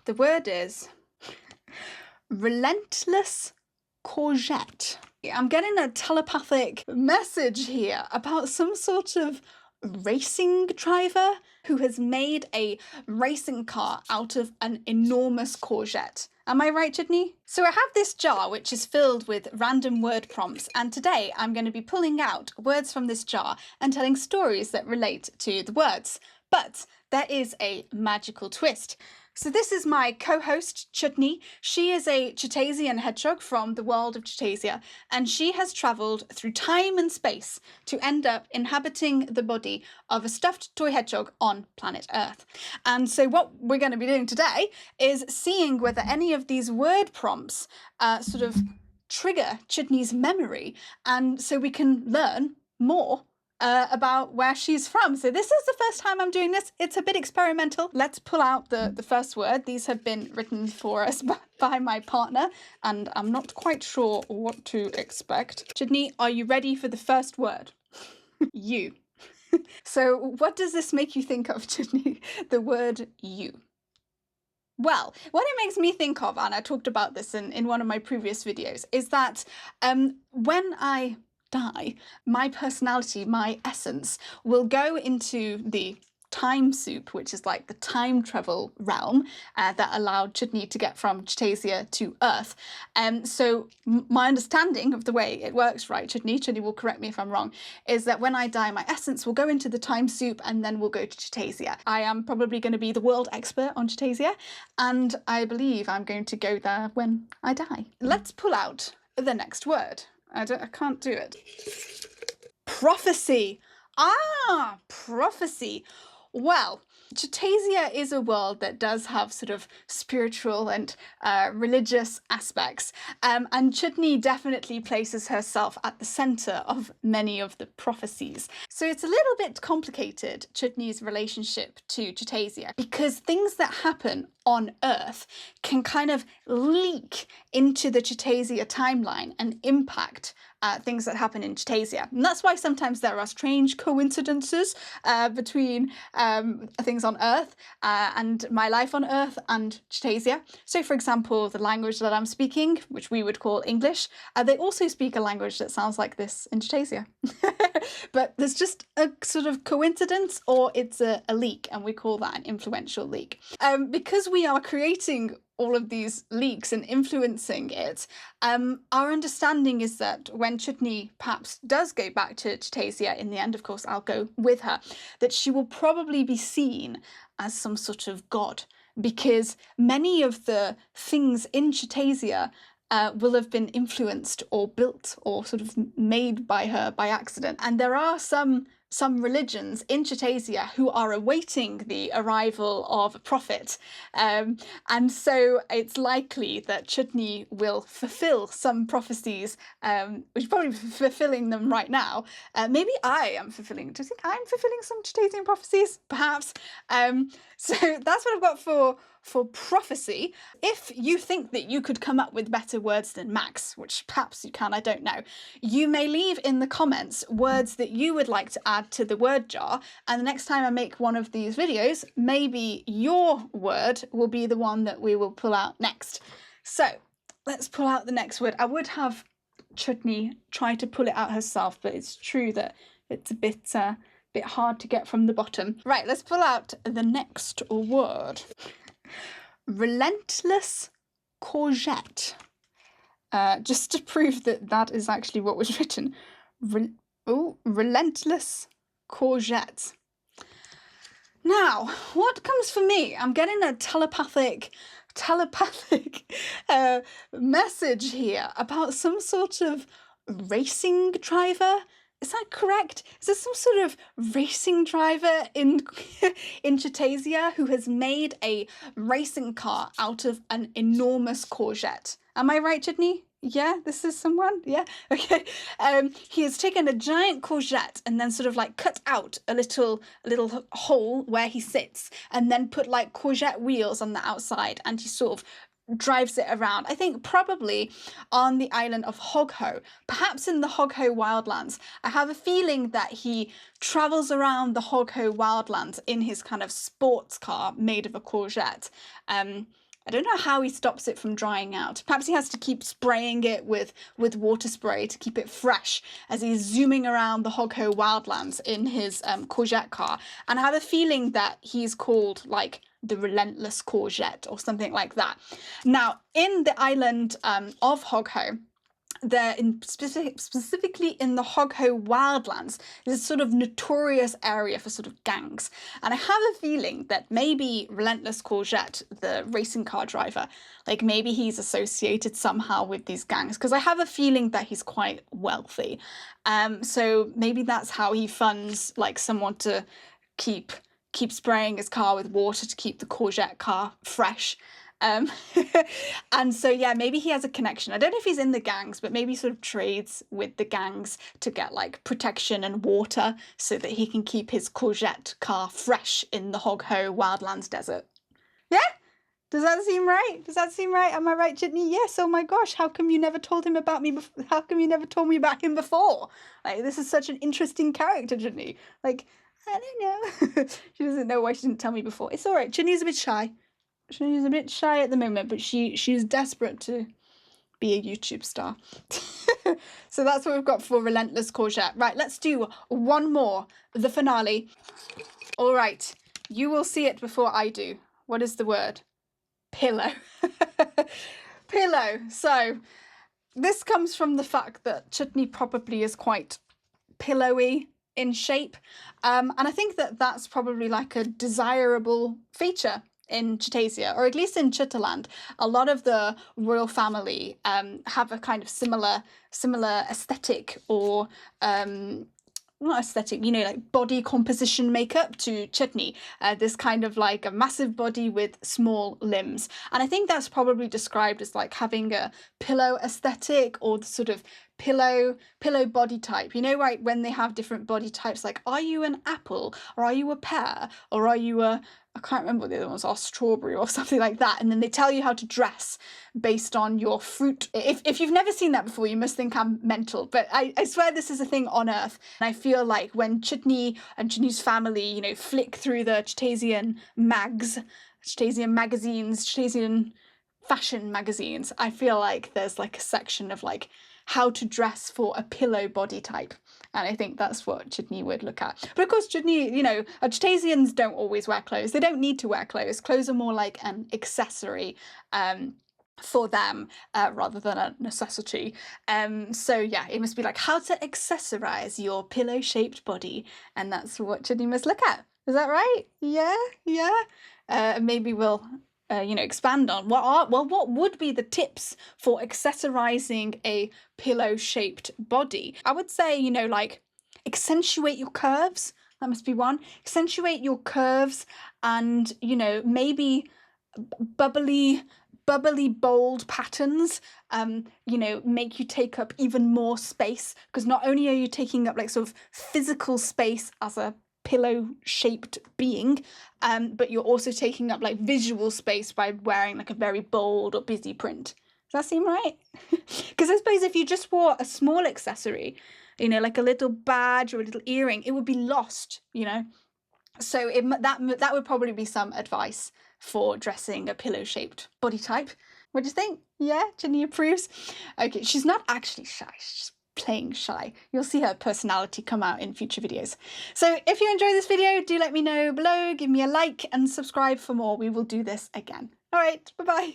The word is relentless courgette. I'm getting a telepathic message here about some sort of racing driver who has made a racing car out of an enormous courgette. Am I right, Chutney? So I have this jar which is filled with random word prompts, and today I'm going to be pulling out words from this jar and telling stories that relate to the words. But there is a magical twist. So this is my co-host, Chutney. She is a Chutasian hedgehog from the world of Chutasia, and she has travelled through time and space to end up inhabiting the body of a stuffed toy hedgehog on planet Earth. And so what we're going to be doing today is seeing whether any of these word prompts sort of trigger Chutney's memory, and so we can learn more about where she's from. So this is the first time I'm doing this. It's a bit experimental. Let's pull out the first word. These have been written for us by my partner, and I'm not quite sure what to expect. Chutney, are you ready for the first word? You. So what does this make you think of, Chutney? The word you. Well, what it makes me think of, and I talked about this in one of my previous videos, is that when I die, my personality, my essence, will go into the time soup, which is like the time travel realm that allowed Chutney to get from Chutasia to Earth. So my understanding of the way it works, right, Chutney will correct me if I'm wrong, is that when I die, my essence will go into the time soup and then we'll go to Chutasia. I am probably going to be the world expert on Chutasia, and I believe I'm going to go there when I die. Let's pull out the next word. I can't do it. Prophecy. Ah, prophecy. Well, Chutasia is a world that does have sort of spiritual and religious aspects, and Chutney definitely places herself at the centre of many of the prophecies. So it's a little bit complicated, Chutney's relationship to Chutasia, because things that happen on Earth can kind of leak into the Chutasia timeline and impact things that happen in Chutasia. And that's why sometimes there are strange coincidences between things on Earth and my life on Earth and Chutasia. So for example, the language that I'm speaking, which we would call English, they also speak a language that sounds like this in Chutasia. But there's just a sort of coincidence, or it's a leak, and we call that an influential leak. Because we are creating all of these leaks and influencing it, our understanding is that when Chutney perhaps does go back to Chutasia in the end, of course I'll go with her, that she will probably be seen as some sort of god, because many of the things in Chutasia will have been influenced or built or sort of made by her by accident. And there are some religions in Chutasia who are awaiting the arrival of a prophet. And so it's likely that Chutney will fulfill some prophecies, which is probably fulfilling them right now. Maybe I am fulfilling, do you think I'm fulfilling some Chutasian prophecies? Perhaps. So that's what I've got for prophecy. If you think that you could come up with better words than Max, which perhaps you can, I don't know, you may leave in the comments words that you would like to add to the word jar, and the next time I make one of these videos, maybe your word will be the one that we will pull out next. So let's pull out the next word. I would have Chutney try to pull it out herself, but it's true that it's a bit hard to get from the bottom. Right, let's pull out the next word. Relentless courgette. Just to prove that that is actually what was written. Relentless courgette. Now, what comes for me? I'm getting a telepathic message here about some sort of racing driver. Is that correct? Is there some sort of racing driver in Chutasia who has made a racing car out of an enormous courgette? Am I right, Chutney? Yeah, this is someone? Yeah, okay. He has taken a giant courgette and then sort of like cut out a little hole where he sits, and then put like courgette wheels on the outside, and he sort of drives it around. I think probably on the island of Hogho, perhaps in the Hogho wildlands. I have a feeling that he travels around the Hogho wildlands in his kind of sports car made of a courgette. I don't know how he stops it from drying out. Perhaps he has to keep spraying it with water spray to keep it fresh as he's zooming around the Hogho wildlands in his courgette car. And I have a feeling that he's called like the Relentless courgette or something like that. Now, in the island of Hogho, specifically in the Hogho wildlands, there's a sort of notorious area for sort of gangs. And I have a feeling that maybe Relentless Courgette, the racing car driver, like maybe he's associated somehow with these gangs, because I have a feeling that he's quite wealthy. So maybe that's how he funds like someone to keep spraying his car with water to keep the courgette car fresh. And so, yeah, maybe he has a connection. I don't know if he's in the gangs, but maybe he sort of trades with the gangs to get like protection and water so that he can keep his courgette car fresh in the Hogho wildlands desert. Yeah? Does that seem right? Does that seem right? Am I right, Chutney? Yes. Oh my gosh. How come you never told him about me? How come you never told me about him before? Like, this is such an interesting character, Chutney. Like, I don't know. She doesn't know why she didn't tell me before. It's all right. Chutney's a bit shy. She's a bit shy at the moment, but she's desperate to be a YouTube star. So that's what we've got for Relentless Courgette. Right, let's do one more, the finale. All right, you will see it before I do. What is the word? Pillow. Pillow. So this comes from the fact that Chutney probably is quite pillowy in shape. And I think that that's probably like a desirable feature in Chutasia, or at least in Chutaland. A lot of the royal family have a kind of similar aesthetic, or not aesthetic, you know, like body composition makeup to Chutney. This kind of like a massive body with small limbs. And I think that's probably described as like having a pillow aesthetic, or the sort of pillow body type. You know, right, when they have different body types, like, are you an apple, or are you a pear, or are you a, I can't remember what the other ones are, strawberry or something like that. And then they tell you how to dress based on your fruit. If you've never seen that before, you must think I'm mental. But I swear this is a thing on Earth. And I feel like when Chutney and Chutney's family, you know, flick through the Chutasian Chutasian magazines, Chutasian fashion magazines, I feel like there's like a section of like how to dress for a pillow body type. And I think that's what Chutney would look at. But of course, Chutney, you know, Chutasians don't always wear clothes. They don't need to wear clothes. Clothes are more like an accessory for them rather than a necessity. So yeah, it must be like how to accessorize your pillow-shaped body. And that's what Chutney must look at. Is that right? Yeah, yeah. Maybe we'll you know, expand on what would be the tips for accessorizing a pillow-shaped body. I would say, you know, like accentuate your curves. That must be one. Accentuate your curves, and, you know, maybe bubbly bold patterns, you know, make you take up even more space, because not only are you taking up like sort of physical space as a pillow-shaped being, but you're also taking up like visual space by wearing like a very bold or busy print. Does that seem right? Because I suppose if you just wore a small accessory, you know, like a little badge or a little earring, it would be lost, you know. So that would probably be some advice for dressing a pillow-shaped body type. What do you think? Yeah, Chutney approves. Okay, she's not actually shy. She's just playing shy. You'll see her personality come out in future videos. So if you enjoyed this video, do let me know below, give me a like and subscribe for more. We will do this again. All right, bye-bye.